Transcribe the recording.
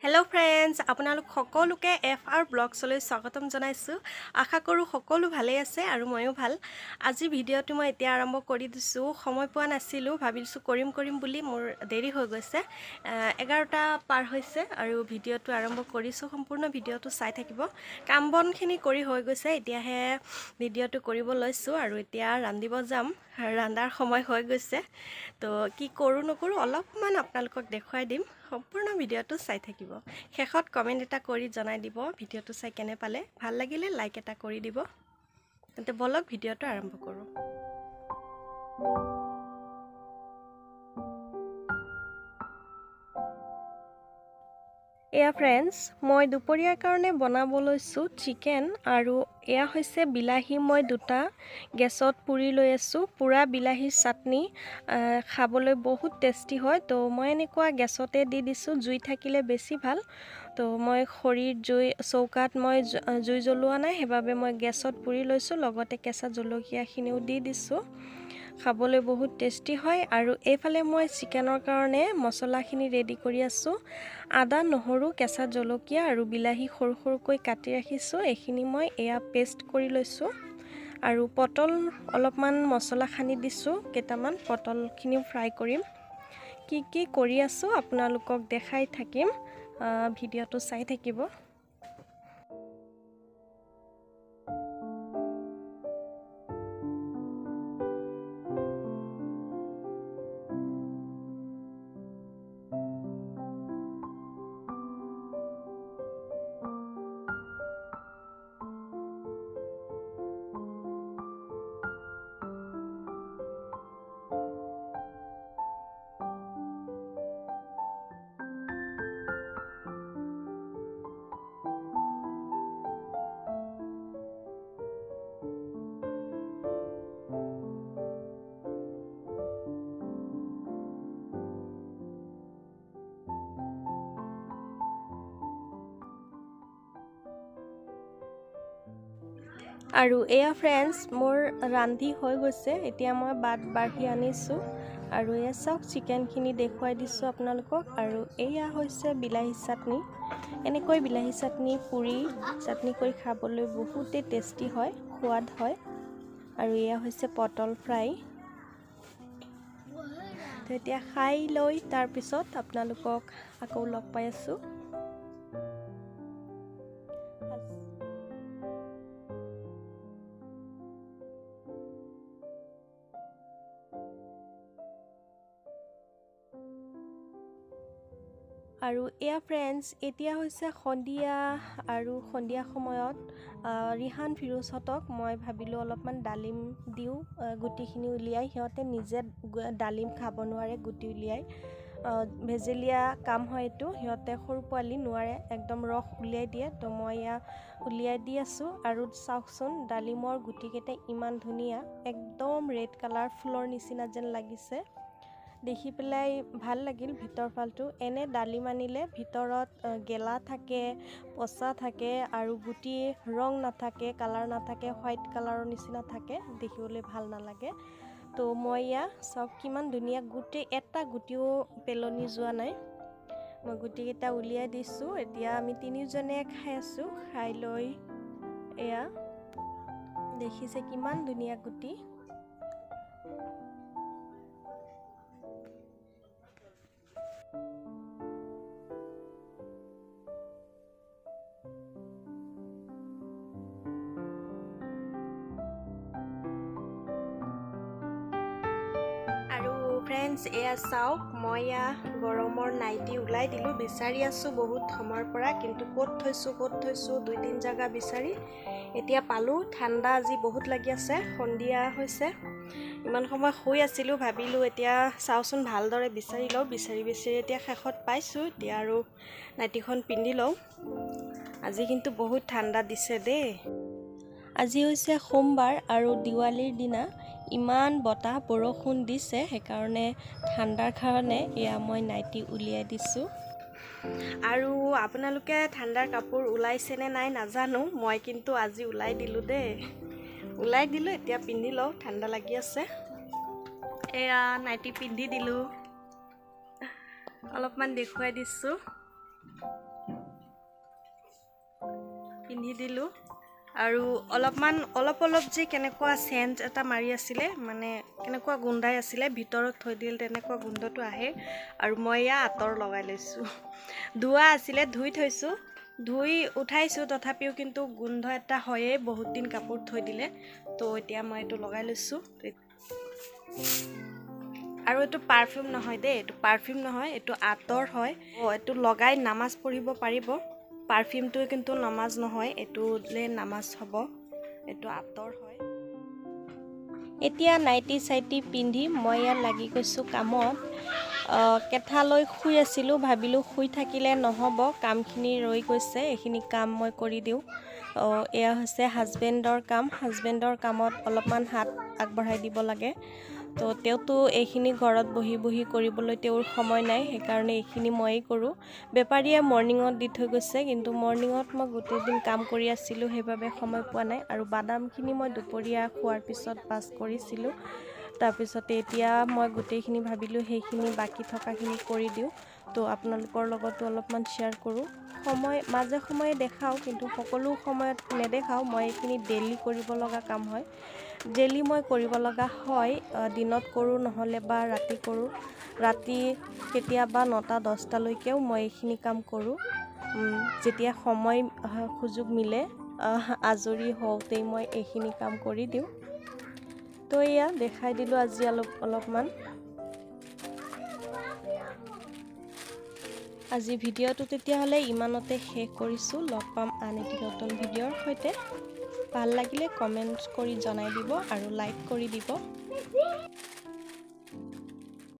Hello friends, আপোনালোক সকলোকে FR vlogs লৈ স্বাগতম জনাইছো। আশা কৰো সকলো ভালে আছে আৰু ময়ো ভাল। আজি ভিডিওটো মই এতিয়া আৰম্ভ কৰি দিছো। সময় পোৱা নাছিলো, ভাবিছো কৰিম বুলি মোৰ দেৰি হৈ গৈছে। 11টা পাৰ হৈছে আৰু ভিডিওটো আৰম্ভ কৰিছো। সম্পূৰ্ণ ভিডিওটো চাই থাকিব। কামবনখিনি কৰি হৈ গৈছে, এতিয়াহে ভিডিওটো কৰিব লৈছো আৰু এতিয়া ৰান্ধিব যাম। ৰান্ধাৰ সময় হৈ গৈছে। তো কি কৰো নকৰো অলপমান আপোনালোকক দেখুৱাই দিম। সম্পূৰ্ণ ভিডিওটো চাই থাকিব। শেষত কমেন্ট এটা কৰি জনাই দিব ভিডিওটো চাই কেনে পালে। ভাল লাগিলে লাইক এটা কৰি দিব। তেন্তে বলক ভিডিওটো আৰম্ভ কৰো। এয়া ফ্ৰেন্ডস, মই দুপৰীয়াৰ কাৰণে বনাব লৈছো চিকেন আৰু এয়া হৈছে বিলাহী মই দুটা গেছত পুৰি লৈ আছো। পুৰা বিলাহীৰ চাটনি খাবলৈ বহুত টেষ্টি হয়। তো মই এনেকুৱা গেছতে দি দিছো, জুই থাকিলে বেছি ভাল। তো মই খৰিৰ জুই চৌকাত মই জুই জ্বলোৱা নাই, সেইবাবে মই গেছত পুৰি লৈছো। লগতে কেঁচা জলকীয়াখিনিও দি দিছো। খাবলৈ বহুত টেষ্টি হয়। আৰু এইফালে মই চিকেনৰ কাৰণে মছলাখিনি ৰেডি কৰি আছো। আদা, নহৰু, কেঁচা জলকীয়া আৰু বিলাহী সৰু সৰুকৈ কাটি ৰাখিছো। এইখিনি মই এয়া পেষ্ট কৰি লৈছো। আৰু পটল অলপমান মছলা খানি দিছো, কেইটামান পটলখিনিও ফ্ৰাই কৰিম। কি কৰি আছো আপোনালোকক দেখাই থাকিম, ভিডিওটো চাই থাকিব। আৰু এয়া ফ্ৰেন্ডস, মোৰ ৰান্ধি হৈ গৈছে। এতিয়া মই বাট বাঢ়ি আনিছো আৰু এয়া চাওক চিকেনখিনি দেখুৱাই দিছো আপোনালোকক। আৰু এয়া হৈছে বিলাহী চাটনি। এনেকৈ বিলাহী চাটনি পুৰি চাটনি কৰি খাবলৈ বহুতেই টেষ্টি হয়, সোৱাদ হয়। আৰু এয়া হৈছে পটল ফ্ৰাই। তো এতিয়া খাই লৈ তাৰ পিছত আপোনালোকক আকৌ লগ পাই আছো। আৰু এয়া ফ্ৰেন্ডস, এতিয়া হৈছে সন্ধিয়া আৰু সন্ধিয়া সময়ত ৰিহান ফিৰুজহঁতক মই ভাবিলোঁ অলপমান ডালিম দিওঁ, গুটিখিনি উলিয়াই। সিহঁতে নিজে ডালিম খাব নোৱাৰে, গুটি উলিয়াই। ভেজেলীয়া কাম হয় এইটো, সিহঁতে সৰু পোৱালি নোৱাৰে, একদম ৰস উলিয়াই দিয়ে। তো মই এয়া উলিয়াই দি আছোঁ। আৰু চাওকচোন ডালিমৰ গুটিকেইটা ইমান ধুনীয়া, একদম ৰেড কালাৰ, ফুলৰ নিচিনা যেন লাগিছে। দেখি পেলাই ভাল লাগিল ভিতৰ ফালটো। এনে ডালিম আনিলে ভিতৰত গেলা থাকে, পচা থাকে আৰু গুটি ৰং নাথাকে, কালাৰ নাথাকে, হোৱাইট কালাৰৰ নিচিনা থাকে, দেখিবলৈ ভাল নালাগে। তো মই এয়া চাওক কিমান ধুনীয়া, গোটেই এটা গুটিও পেলনি যোৱা নাই। মই গুটিকেইটা উলিয়াই দিছোঁ। এতিয়া আমি তিনিজনে খাই আছোঁ। খাই লৈ এয়া দেখিছে কিমান ধুনীয়া গুটি। আৰু ফ্ৰেন্ডস, এয়া চাওক মই এয়া গৰমৰ নাইটি ওলাই দিলোঁ। বিচাৰি আছোঁ বহুত সময়ৰ পৰা, কিন্তু ক'ত থৈছোঁ 2-3 জেগা বিচাৰি এতিয়া পালোঁ। ঠাণ্ডা আজি বহুত লাগি আছে, সন্ধিয়া হৈছে। ইমান সময় শুই আছিলোঁ, ভাবিলোঁ এতিয়া চাওঁচোন ভালদৰে বিচাৰি লওঁ। বিচাৰি এতিয়া শেষত পাইছোঁ। এতিয়া আৰু নাইটিখন পিন্ধি লওঁ। আজি কিন্তু বহুত ঠাণ্ডা দিছে দেই। আজি হৈছে সোমবাৰ আৰু দিৱালীৰ দিনা। ইমান বতাহ বৰষুণ দিছে, সেইকাৰণে ঠাণ্ডাৰ কাৰণে এয়া মই নাইটি উলিয়াই দিছোঁ। আৰু আপোনালোকে ঠাণ্ডাৰ কাপোৰ ওলাইছেনে নাই নাজানো, মই কিন্তু আজি ওলাই দিলোঁ দেই। ওলাই দিলোঁ, এতিয়া পিন্ধি লওঁ, ঠাণ্ডা লাগি আছে। এয়া নাইটি পিন্ধি দিলোঁ, অলপমান দেখুৱাই দিছোঁ। পিন্ধি দিলো আৰু অলপ যে কেনেকুৱা সেন্ট এটা মাৰি আছিলে মানে কেনেকুৱা গুন্ধাই আছিলে ভিতৰত থৈ দিল তেনেকুৱা গুন্ধটো আহে আৰু মই ইয়া আতৰ লগাই লৈছো ধুৱা আছিলে ধুই থৈছো ধুই উঠাইছো তথাপিও কিন্তু গুন্ধ এটা হয়ে বহুত দিন কাপোৰ থৈ দিলে তো এতিয়া মই এটো লগাই লৈছো আৰু এটো পাৰফিউম নহয় দে এটো পাৰফিউম নহয় এটো আতৰ হয় এটো লগাই নামাজ পঢ়িব পাৰিব পাৰফিউমটো কিন্তু নামাজ নহয় এটোলে নামাজ হ'ব এটো আতৰ হয় এতিয়া নাইটি সাইটি পিন্ধি মই ইয়া লাগি গৈছো কামত কেথালৈ শুই আছিলো ভাবিলো শুই থাকিলে নহব কামখিনি ৰৈ গৈছে এখিনি কাম মই কৰি দিও এয়া হৈছে হাজবেণ্ডৰ কামত অলপমান হাত আগবঢ়াই দিব লাগে তো তেওতো এইখিনি ঘৰত বহি কৰিবলৈ তেওঁৰ সময় নাই সেইকাৰণে এইখিনি মইয়ে কৰো বেপাৰীয়ে মৰ্নিংত দি থৈ গৈছে কিন্তু মৰ্নিংত মই গোটেই দিন কাম কৰি আছিলো সেইভাবে সময় পোৱা নাই আৰু বাদামখিনি মই দুপৰীয়া খোৱাৰ পিছত পাস কৰিছিলো তাৰ পিছতে এতিয়া মই গোটেইখিনি ভাবিলো সেইখিনি বাকি থকাখিনি কৰি দিও তো আপোনালোকৰ লগতো অলপমান শেয়াৰ কৰো মাজে সময়ে দেখাও কিন্তু সকলো সময়ত নেদেখাও মই এইখিনি ডেইলি কৰিব লগা কাম হয় ডেইলি মই কৰিব লগা হয় দিনত কৰো নহলে বা ৰাতি কৰো ৰাতি কেতিয়াবা 9টা-10টা লৈকেও মই এইখিনি কাম কৰো যেতিয়া সময় সুযোগ মিলে আজৰি হওঁতেই মই এইখিনি কাম কৰি দিও তো ইয়া দেখাই দিলো আজি অলপমান আজি ভিডিওটো তেতিয়াহলে ইমানতে শেষ কৰিছো লগ পাম আন এটি নতুন ভিডিওৰ সৈতে ভাল লাগিলে কমেন্ট কৰি জনাই দিব আৰু লাইক কৰি দিব